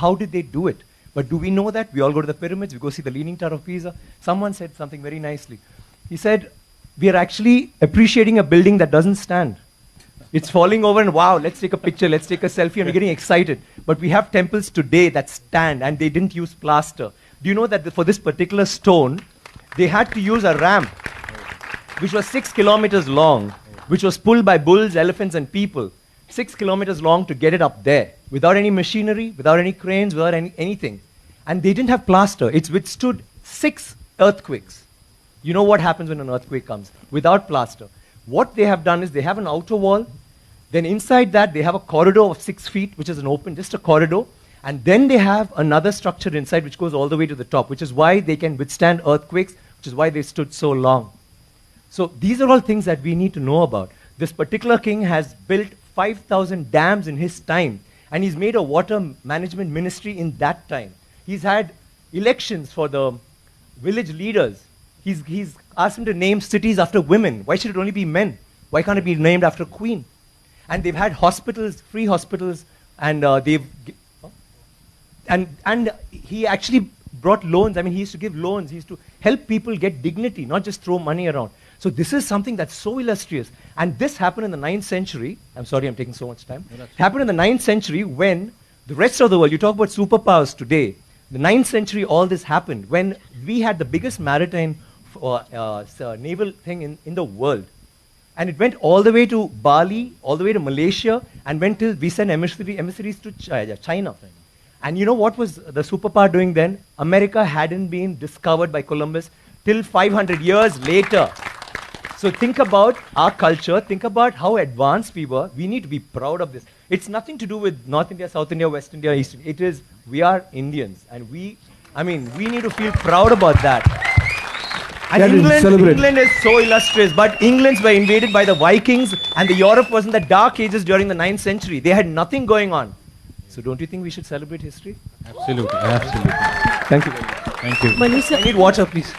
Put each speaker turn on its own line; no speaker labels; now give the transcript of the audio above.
How did they do it? But do we know that? We all go to the pyramids, we go see the Leaning Tower of Pisa. Someone said something very nicely. He said, we are actually appreciating a building that doesn't stand. It's falling over and wow, let's take a picture, let's take a selfie, and we're getting excited. But we have temples today that stand and they didn't use plaster. Do you know that for this particular stone, they had to use a ramp, which was 6 kilometers long, which was pulled by bulls, elephants, and people. 6 kilometers long to get it up there, without any machinery, without any cranes, without anything. And they didn't have plaster. It's withstood 6 earthquakes. You know what happens when an earthquake comes? Without plaster. What they have done is they have an outer wall, then inside that they have a corridor of 6 feet, which is an open, just a corridor, and then they have another structure inside which goes all the way to the top, which is why they can withstand earthquakes, which is why they stood so long. So these are all things that we need to know about. This particular king has built 5,000 dams in his time, and he's made a water management ministry in that time. He's had elections for the village leaders. He's asked them to name cities after women. Why should it only be men? Why can't it be named after a queen? And they've had hospitals, free hospitals, and and he actually brought loans. I mean, he used to give loans. He used to help people get dignity, not just throw money around. So this is something that's so illustrious. And this happened in the 9th century. I'm sorry I'm taking so much time. It happened in the 9th century when the rest of the world, you talk about superpowers today, the 9th century all this happened when we had the biggest maritime naval thing in the world. And it went all the way to Bali, all the way to Malaysia, and went till we sent emissaries to China. And you know what was the superpower doing then? America hadn't been discovered by Columbus till 500 years later. So think about our culture, think about how advanced we were. We need to be proud of this. It's nothing to do with North India, South India, West India, East India. It is, we are Indians. And we need to feel proud about that. And England is so illustrious, but Englands were invaded by the Vikings, and the Europe was in the Dark Ages during the 9th century. They had nothing going on. So don't you think we should celebrate history?
Absolutely, absolutely.
Thank you very much.
Thank you.
I need water, please.